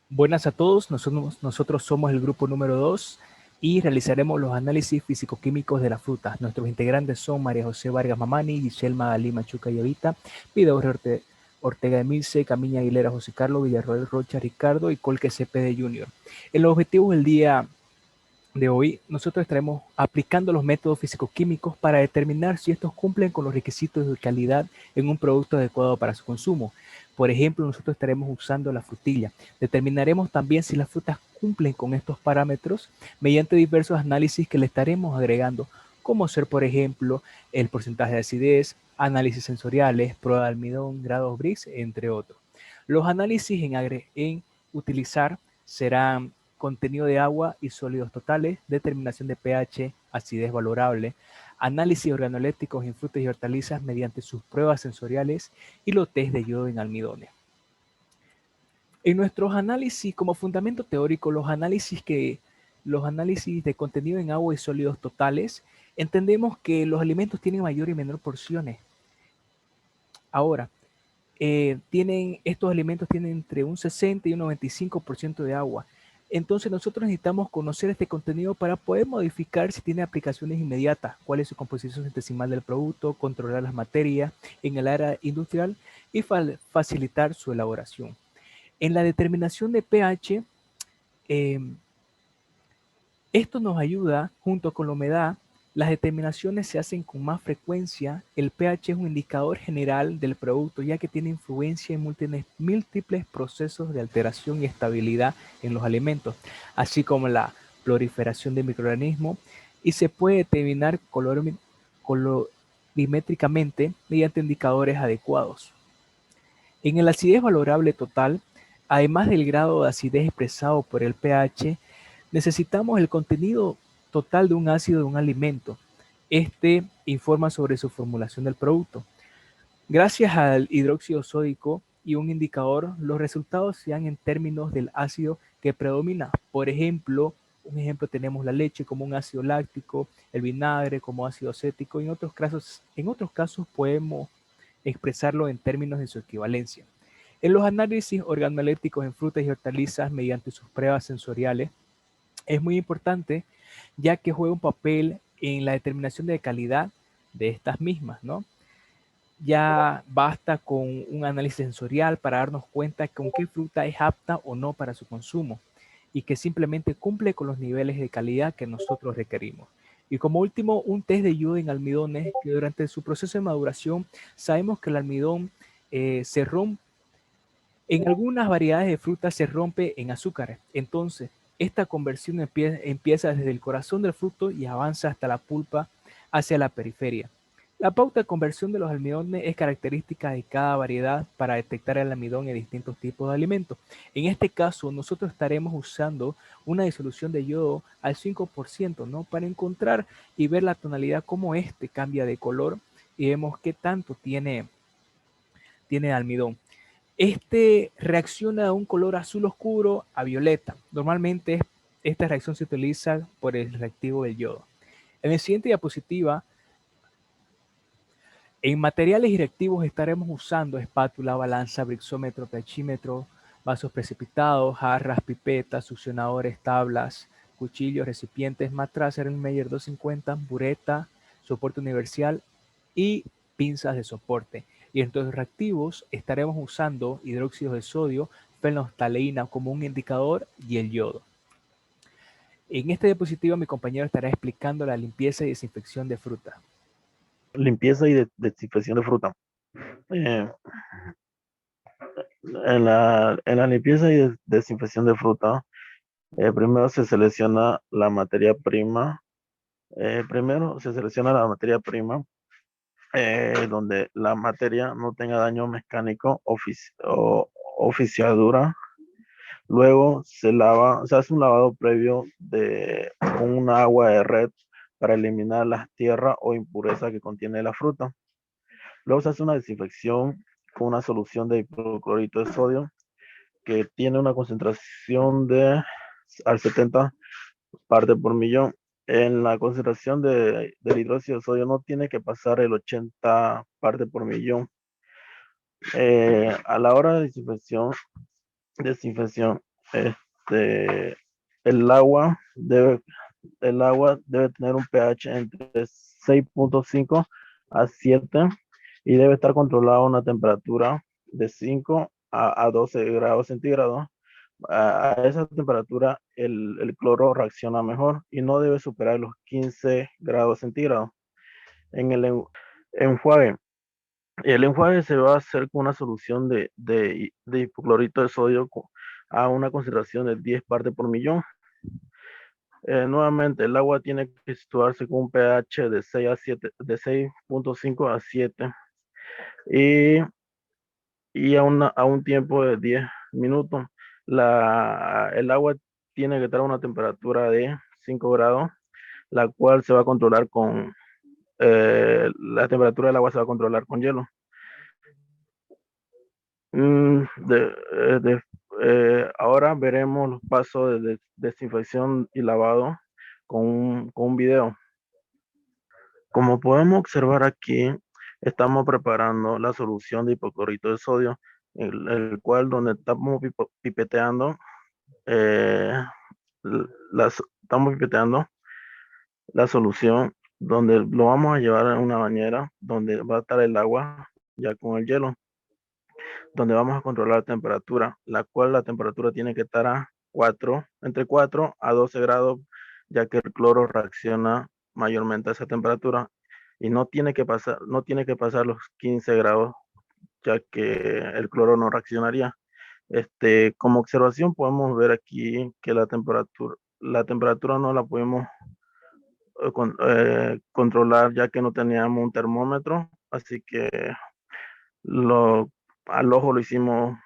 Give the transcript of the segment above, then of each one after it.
Buenas a todos, nosotros somos el grupo número 2 y realizaremos los análisis físico-químicos de las frutas. Nuestros integrantes son María José Vargas Mamani, Giselle Magalí Machuca y Evita, Pida Ortega Emilce, Camiña Aguilera José Carlos, Villarroel Rocha Ricardo y Colque Cepede Jr. El objetivo del día de hoy, nosotros estaremos aplicando los métodos físico-químicos para determinar si estos cumplen con los requisitos de calidad en un producto adecuado para su consumo. Por ejemplo, nosotros estaremos usando la frutilla. Determinaremos también si las frutas cumplen con estos parámetros mediante diversos análisis que le estaremos agregando, como ser, por ejemplo, el porcentaje de acidez, análisis sensoriales, prueba de almidón, grados Brix, entre otros. Los análisis en utilizar serán contenido de agua y sólidos totales, determinación de pH, acidez valorable, análisis organolépticos en frutas y hortalizas mediante sus pruebas sensoriales y los test de yodo en almidones. En nuestros análisis, como fundamento teórico, los análisis de contenido en agua y sólidos totales, entendemos que los alimentos tienen mayor y menor porciones. Ahora, estos alimentos tienen entre un 60 y un 95% de agua. Entonces nosotros necesitamos conocer este contenido para poder modificar si tiene aplicaciones inmediatas, cuál es su composición centesimal del producto, controlar las materias en el área industrial y facilitar su elaboración. En la determinación de pH, eh, esto nos ayuda, junto con la humedad, las determinaciones se hacen con más frecuencia. El pH es un indicador general del producto, ya que tiene influencia en múltiples procesos de alteración y estabilidad en los alimentos, así como la proliferación de microorganismos, y se puede determinar colorimétricamente mediante indicadores adecuados. En el acidez valorable total, además del grado de acidez expresado por el pH, necesitamos el contenido total de un ácido de un alimento. Este informa sobre su formulación del producto. Gracias al hidróxido sódico y un indicador, los resultados se dan en términos del ácido que predomina. Por ejemplo, un ejemplo tenemos la leche como un ácido láctico, el vinagre como ácido acético, y en otros casos podemos expresarlo en términos de su equivalencia. En los análisis organolépticos en frutas y hortalizas mediante sus pruebas sensoriales, es muy importante ya que juega un papel en la determinación de calidad de estas mismas, ¿no? Ya basta con un análisis sensorial para darnos cuenta con qué fruta es apta o no para su consumo y que simplemente cumple con los niveles de calidad que nosotros requerimos. Y como último, un test de yodo en almidones que durante su proceso de maduración sabemos que el almidón se rompe, en algunas variedades de frutas se rompe en azúcares. Entonces, esta conversión empieza desde el corazón del fruto y avanza hasta la pulpa hacia la periferia. La pauta de conversión de los almidones es característica de cada variedad para detectar el almidón en distintos tipos de alimentos. En este caso, nosotros estaremos usando una disolución de yodo al 5%, ¿no? Para encontrar y ver la tonalidad, cómo este cambia de color y vemos qué tanto tiene almidón. Este reacciona de un color azul oscuro a violeta. Normalmente esta reacción se utiliza por el reactivo del yodo. En la siguiente diapositiva, en materiales y reactivos estaremos usando espátula, balanza, brixómetro, pHímetro, vasos precipitados, jarras, pipetas, succionadores, tablas, cuchillos, recipientes, matraz, Erlenmeyer 250, bureta, soporte universal y pinzas de soporte. Y entre los reactivos estaremos usando hidróxido de sodio, fenolftaleína como un indicador y el yodo. En esta diapositiva mi compañero estará explicando la limpieza y desinfección de fruta. Limpieza y desinfección de fruta. Eh, en la limpieza y desinfección de fruta, primero se selecciona la materia prima. Primero se selecciona la materia prima donde la materia no tenga daño mecánico o oficiadura. Luego se hace un lavado previo con un agua de red para eliminar las tierras o impurezas que contiene la fruta. Luego se hace una desinfección con una solución de hipoclorito de sodio que tiene una concentración al 70 partes por millón. En la concentración del hidróxido de sodio no tiene que pasar el 80 partes por millón. A la hora de desinfección este, el agua debe, el agua debe tener un pH entre 6.5 a 7 y debe estar controlada a una temperatura de 5 a 12 grados centígrados. A esa temperatura el cloro reacciona mejor y no debe superar los 15 grados centígrados. En el enjuague, el enjuague se va a hacer con una solución de hipoclorito de sodio a una concentración de 10 partes por millón. Nuevamente, el agua tiene que situarse con un pH de 6 a 7, de 6.5 a 7 y, a un tiempo de 10 minutos. El agua tiene que estar a una temperatura de 5 grados, la cual se va a controlar con, la temperatura del agua se va a controlar con hielo. Mm, de- eh, de- Ahora veremos los pasos de desinfección y lavado con un video. Como podemos observar aquí, estamos preparando la solución de hipoclorito de sodio, el cual donde estamos pipeteando, eh, estamos pipeteando la solución, donde lo vamos a llevar a una bañera, donde va a estar el agua ya con el hielo, donde vamos a controlar la temperatura, la cual la temperatura tiene que estar a 4, entre 4 a 12 grados, ya que el cloro reacciona mayormente a esa temperatura y no tiene que pasar los 15 grados, ya que el cloro no reaccionaría. Como observación podemos ver aquí que la temperatura no la podemos controlar, ya que no teníamos un termómetro, así que lo, al ojo lo hicimos,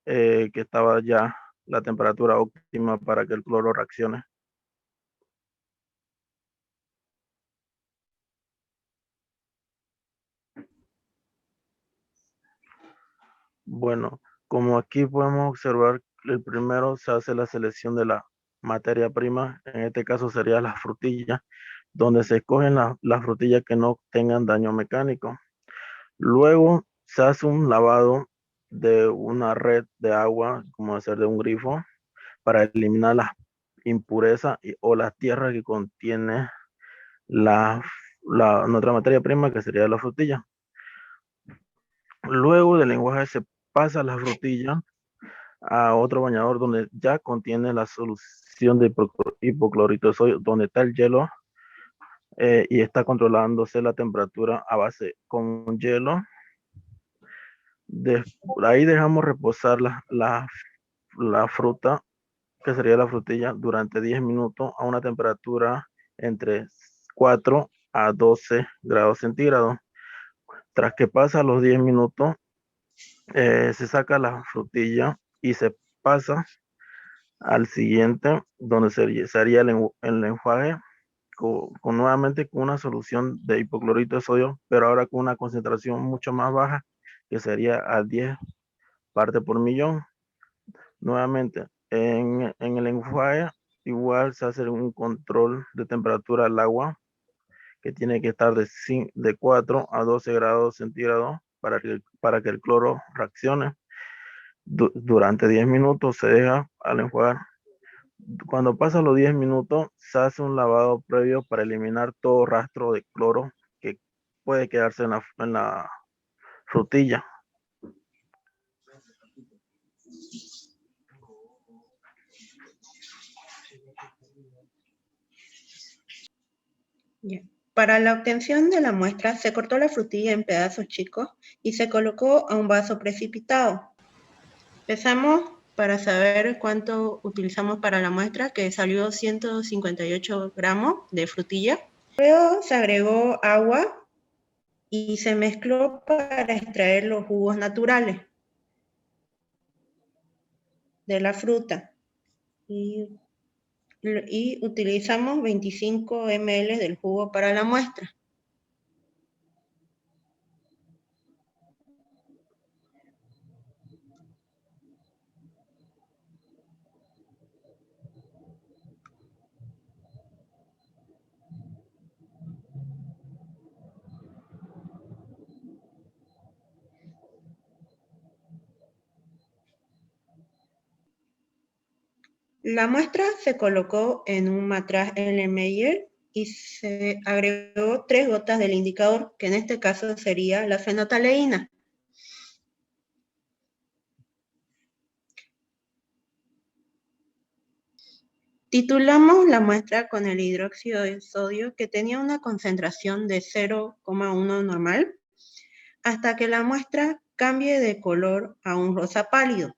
que estaba ya la temperatura óptima para que el cloro reaccione. Bueno, como aquí podemos observar, el primero se hace la selección de la materia prima, en este caso sería la frutilla, donde se escogen las frutillas que no tengan daño mecánico. Luego se hace un lavado de una red de agua, como hacer de un grifo, para eliminar las impurezas o las tierras que contiene la, nuestra materia prima, que sería la frutilla. Luego del lenguaje se pasa la frutilla a otro bañador donde ya contiene la solución de hipoclorito de sodio, donde está el hielo, y está controlándose la temperatura a base con hielo. Ahí dejamos reposar la fruta, que sería la frutilla, durante 10 minutos a una temperatura entre 4 a 12 grados centígrados. Tras que pasa los 10 minutos, se saca la frutilla y se pasa al siguiente, donde se haría el enjuague nuevamente con una solución de hipoclorito de sodio, pero ahora con una concentración mucho más baja, que sería a 10 partes por millón. Nuevamente, en el enjuague igual se hace un control de temperatura al agua, que tiene que estar de 4 a 12 grados centígrados para que el cloro reaccione. Durante 10 minutos se deja al enjuagar. Cuando pasan los 10 minutos, se hace un lavado previo para eliminar todo rastro de cloro que puede quedarse en la frutilla. Ya. Para la obtención de la muestra, se cortó la frutilla en pedazos chicos y se colocó a un vaso precipitado. Pesamos para saber cuánto utilizamos para la muestra, que salió 158 gramos de frutilla. Luego se agregó agua y se mezcló para extraer los jugos naturales de la fruta. Y utilizamos 25 ml del jugo para la muestra. La muestra se colocó en un matraz Erlenmeyer y se agregó 3 gotas del indicador, que en este caso sería la fenotaleína. Titulamos la muestra con el hidróxido de sodio, que tenía una concentración de 0,1 normal, hasta que la muestra cambie de color a un rosa pálido.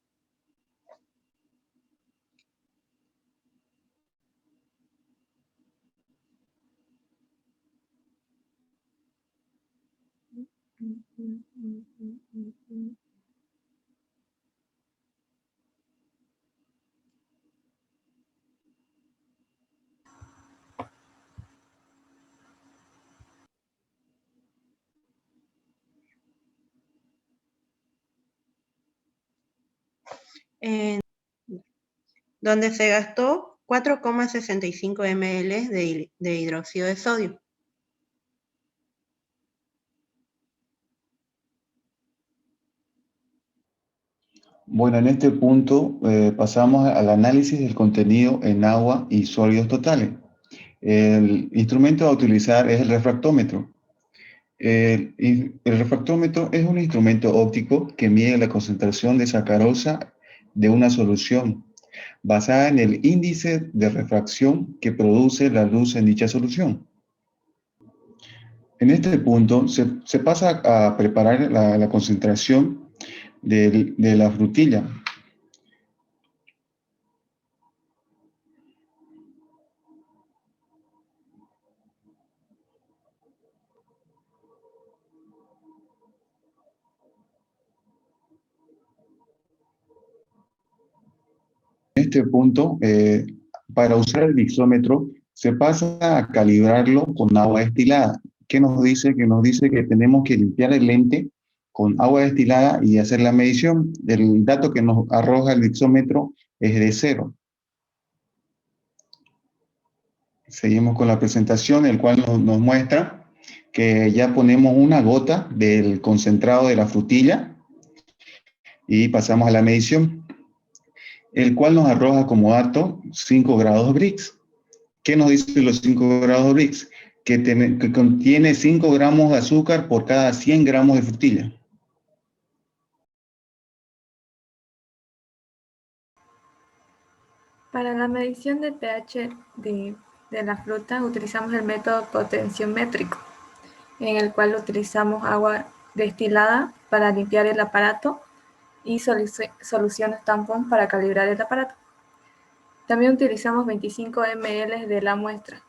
Donde se gastó 4,65 ml de hidróxido de sodio. Bueno, en este punto pasamos al análisis del contenido en agua y sólidos totales. El instrumento a utilizar es el refractómetro. El refractómetro es un instrumento óptico que mide la concentración de sacarosa de una solución, basada en el índice de refracción que produce la luz en dicha solución. En este punto se pasa a preparar la concentración de la frutilla. En este punto, para usar el mixómetro, se pasa a calibrarlo con agua destilada. ¿Qué nos dice? Que nos dice que tenemos que limpiar el lente con agua destilada y hacer la medición. El dato que nos arroja el mixómetro es de 0. Seguimos con la presentación, el cual nos muestra que ya ponemos una gota del concentrado de la frutilla y pasamos a la medición, el cual nos arroja como dato 5 grados Brix. ¿Qué nos dicen los 5 grados Brix? Que contiene 5 gramos de azúcar por cada 100 gramos de frutilla. Para la medición de pH de la fruta utilizamos el método potenciométrico, en el cual utilizamos agua destilada para limpiar el aparato y soluciones tampón para calibrar el aparato. También utilizamos 25 ml de la muestra.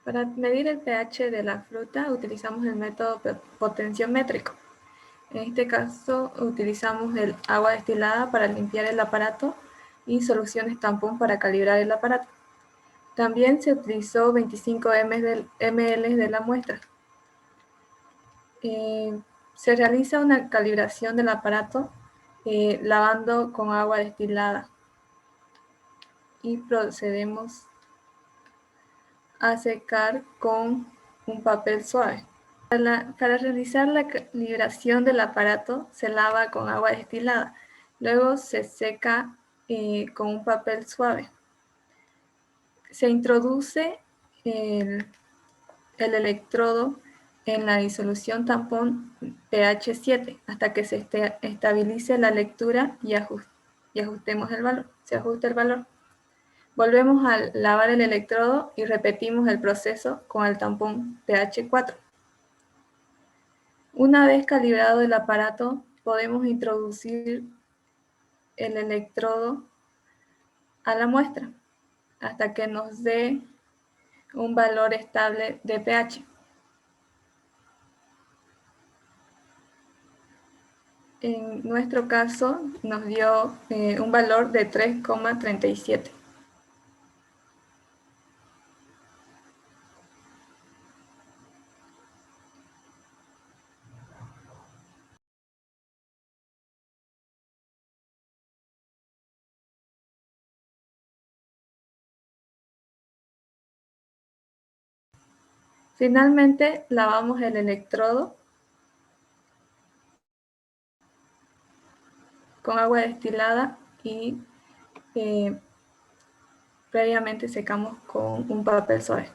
Para medir el pH de la fruta utilizamos el método potenciométrico. En este caso utilizamos el agua destilada para limpiar el aparato y soluciones tampón para calibrar el aparato. También se utilizó 25 ml de la muestra. Se realiza una calibración del aparato lavando con agua destilada y procedemos a secar con un papel suave. Para realizar la calibración del aparato se lava con agua destilada, luego se seca con un papel suave. Se introduce el electrodo en la disolución tampón pH 7 hasta que se estabilice la lectura y ajustemos el valor. Se ajusta el valor. Volvemos a lavar el electrodo y repetimos el proceso con el tampón pH 4. Una vez calibrado el aparato, podemos introducir el electrodo a la muestra hasta que nos dé un valor estable de pH. En nuestro caso nos dio un valor de 3,37. Finalmente, lavamos el electrodo con agua destilada y previamente secamos con un papel suave.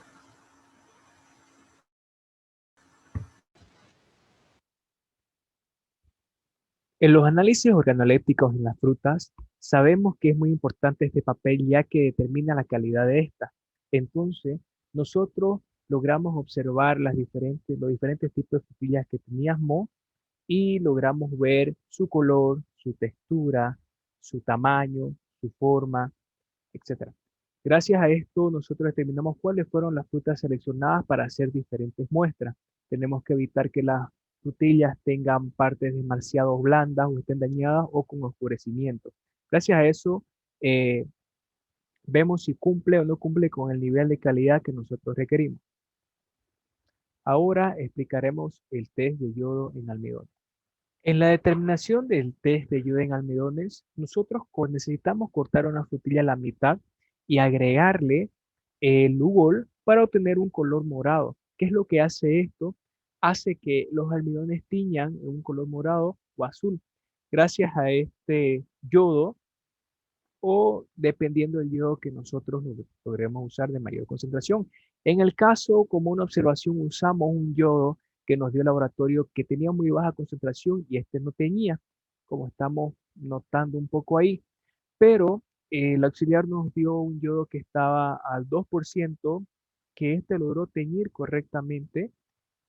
En los análisis organolépticos en las frutas, sabemos que es muy importante este papel ya que determina la calidad de esta. Entonces, nosotros logramos observar los diferentes tipos de frutillas que teníamos y logramos ver su color, su textura, su tamaño, su forma, etcétera. Gracias a esto, nosotros determinamos cuáles fueron las frutas seleccionadas para hacer diferentes muestras. Tenemos que evitar que las frutillas tengan partes demasiado blandas o estén dañadas o con oscurecimiento. Gracias a eso, eh, vemos si cumple o no cumple con el nivel de calidad que nosotros requerimos. Ahora explicaremos el test de yodo en almidón. En la determinación del test de yodo en almidones, nosotros necesitamos cortar una frutilla a la mitad y agregarle el Lugol para obtener un color morado. ¿Qué es lo que hace esto? Hace que los almidones tiñan en un color morado o azul. Gracias a este yodo o dependiendo del yodo que nosotros podremos usar de mayor concentración. En el caso, como una observación, usamos un yodo que nos dio el laboratorio que tenía muy baja concentración y este no tenía, como estamos notando un poco ahí. Pero el auxiliar nos dio un yodo que estaba al 2%, que este logró teñir correctamente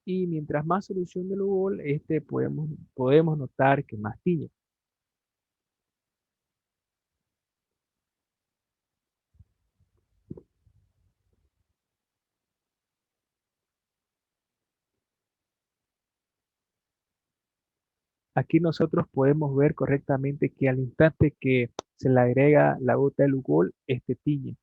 y mientras más solución de Lugol, podemos notar que más tiñe. Aquí nosotros podemos ver correctamente que al instante que se le agrega la gota de Lugol, este tiñe.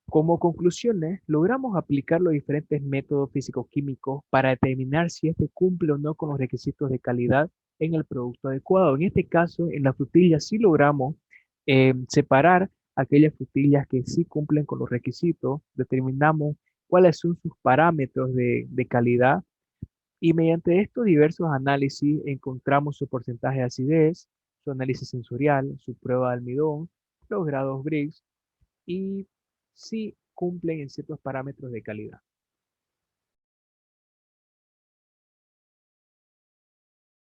Como conclusiones, logramos aplicar los diferentes métodos físico-químicos para determinar si este cumple o no con los requisitos de calidad en el producto adecuado. En este caso, en la frutilla sí logramos separar aquellas frutillas que sí cumplen con los requisitos, determinamos cuáles son sus parámetros de calidad y mediante estos diversos análisis encontramos su porcentaje de acidez, su análisis sensorial, su prueba de almidón, los grados Brix y si cumplen en ciertos parámetros de calidad.